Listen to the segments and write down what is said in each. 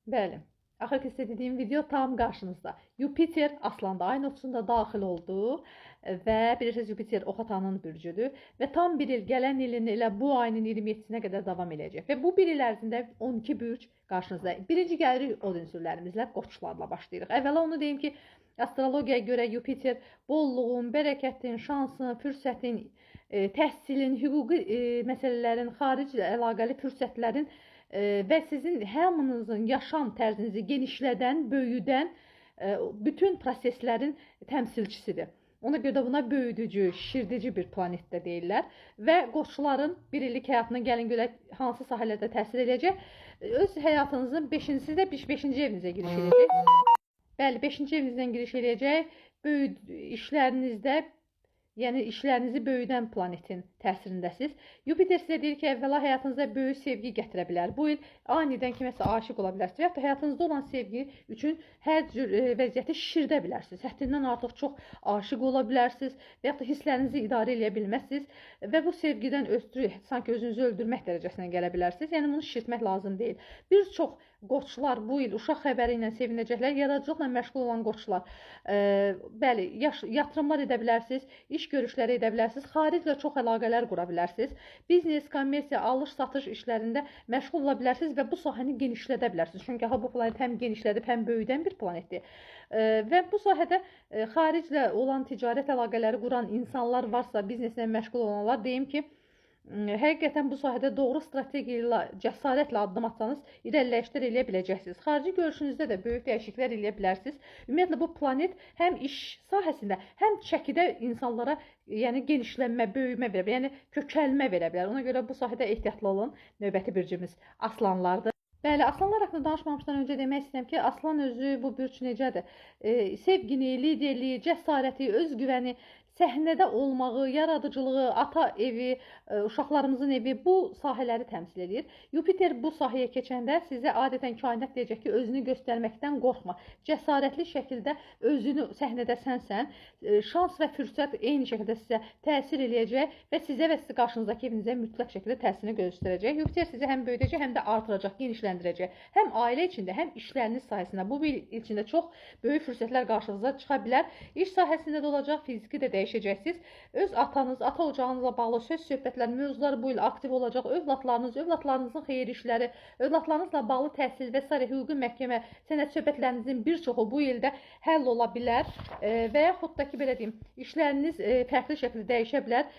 Bəli. Axırki sizə dediyim video tam qarşınızda. Yupiter Aslanda ayın 30-da daxil oldu və bilirsiniz Yupiter Oxatanın bürcüdür və tam bir il gələn ilin elə bu ayının 27-sinə qədər davam edəcək. Və bu bir il ərzində 12 bürc qarşınızda. Birinci gəlirik od ünsürlərimizlə, qoçlarla başlayırıq. Əvvəla onu deyim ki, astrologiyaya görə Yupiter bolluğun, bərəkətin, şansın, fürsətin, təhsilin, hüquqi məsələlərin, xariclə əlaqəli fürsətlərin və sizin hamınızın yaşam tərzinizi genişlədən, böyüdən bütün proseslərin təmsilçisidir. Ona görə də buna böyüdücü, şişirdici bir planet də deyirlər. Və qoçların bir illik həyatına gəlin görək hansı sahələrdə təsir edəcək. Öz həyatınızın 5-ci evinizə giriş edəcək. Bəli, 5-ci evinizdən giriş edəcək. İşlərinizdə, yəni işlərinizi böyüdən planetin təsirindəsiniz. Yupiter sizə deyir ki, əvvəla həyatınızda böyük sevgi gətirə bilər. Bu il anidən kiməsə aşiq ola bilərsiniz. Və ya da həyatınızda olan sevgi üçün hər cür vəziyyəti şişirdə bilərsiniz. Həddindən artıq çox aşiq ola bilərsiniz və ya da hisslərinizi idarə edə bilməzsiniz və bu sevgidən ötürü sanki özünüzü öldürmək dərəcəsinə gələ bilərsiniz. Yəni bunu şişirtmək lazım deyil. Bir çox qoçlar bu il uşaq xəbəri ilə sevinəcəklər. Yaradıcılıqla məşğul olan qoçlar, bəli, yatırımlar edə bilərsiniz, iş görüşləri edə bilərsiniz, xariclə çox əlaqələr qura bilərsiniz, biznes, kommersiya, alış-satış işlərində məşğul ola bilərsiniz və bu sahəni genişlədə bilərsiniz. Çünki bu planet həm genişlədib, həm böyüdən bir planetdir. Və bu sahədə xariclə olan ticarət əlaqələri quran insanlar varsa, bizneslə məşğul olanlar, deyim ki, həqiqətən bu sahədə doğru strategiya ilə, cəsarətlə addım atsanız irəliləyişlər eləyə biləcəksiniz. Xarici görüşünüzdə də böyük dəyişikliklər eləyə bilərsiniz. Ümumiyyətlə bu planet həm iş sahəsində, həm çəkidə insanlara yəni genişlənmə, böyümə verə bilər, yəni kökəlmə verə bilər. Ona görə bu sahədə ehtiyatlı olun. Növbəti bürcümüz Aslanlardır. Bəli, aslanlar haqqında danışmamışdan öncə demək istəyirəm ki, aslan özü bu bürc necədir? Sevgini, liderliyi, cəsarəti, özgüvəni, səhnədə olmağı, yaradıcılığı, ata evi, uşaqlarımızın evi bu sahələri təmsil edir. Yupiter bu sahəyə keçəndə sizə adətən kainat deyəcək ki, özünü göstərməkdən qorxma. Cəsarətli şəkildə özünü səhnədə sənsən, şans və fürsət eyni şəkildə sizə təsir eləyəcək və sizə və sizin qarşınızdakı evinizə mütləq şəkildə təsirini göstərəcək. Yupiter sizi həm böyüdəcək, həm də artıracaq, genişləndirəcək. Həm ailə içində, həm işləriniz sahəsində bu bir il içində çox böyük fürsətlər qarşınıza çıxa bilər. İş sahəsində də olacaq, fiziki də dəyişəcəksiniz. Öz atanız, ata ocağınızla bağlı söz söhbətlər, mövzular bu il aktiv olacaq. Övladlarınız, övladlarınızın xeyir işləri, övladlarınızla bağlı təhsil və s. hüquqi məhkəmə, sənəd söhbətlərinizin bir çoxu bu ildə həll ola bilər və yaxud da ki, belə deyim, işləriniz fərqli şəkildə dəyişə bilər.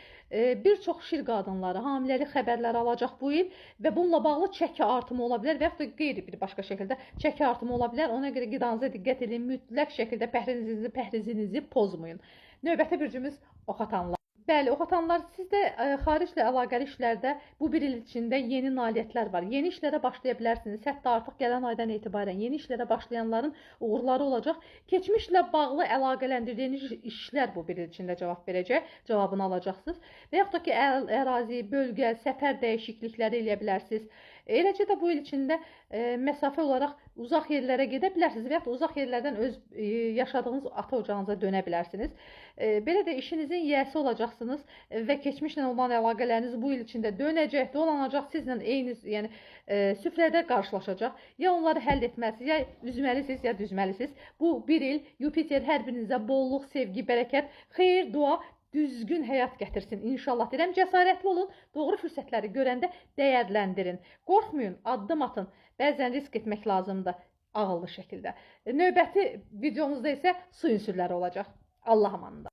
Bir çox şir qadınları hamiləlik xəbərləri alacaq bu il və bununla bağlı çəki artımı ola bilər və yaxud da qeyri bir başqa şəkildə çəki artımı ola bilər. Ona görə qidanıza diqqət edin, mütləq şəkildə pəhrizinizi pozmayın. Növbəti bürcümüz Oxatanlar. Bəli, Oxatanlar, sizdə xariclə əlaqəli işlərdə bu bir il içində yeni nailiyyətlər var. Yeni işlərə başlaya bilərsiniz. Hətta artıq gələn aydan etibarən yeni işlərə başlayanların uğurları olacaq. Keçmişlə bağlı əlaqələndirdiyiniz işlər bu bir il içində cavab verəcək, cavabını alacaqsınız. Və yaxud da ki, ərazi, bölgə, səfər dəyişiklikləri eləyə bilərsiniz. Eləcə də bu il içində məsafə olaraq uzaq yerlərə gedə bilərsiniz və yaxud da uzaq yerlərdən öz yaşadığınız ata ocağınıza dönə bilərsiniz. Belə də işinizin yiyəsi olacaqsınız və keçmişlə olan əlaqələriniz bu il içində dönəcək, dolanacaq, sizlə eyni, yəni süfrədə qarşılaşacaq. Ya onları həll etməlisiniz, ya üzməlisiniz, ya düzməlisiniz. Bu bir il Yupiter hər birinizə bolluq, sevgi, bərəkət, xeyir, dua, düzgün həyat gətirsin. İnşallah deyirəm, cəsarətli olun, doğru fürsətləri görəndə dəyərləndirin. Qorxmayın, addım atın. Bəzən risk etmək lazımdır ağıllı şəkildə. Növbəti videomuzda isə su ünsürləri olacaq. Allah amanında.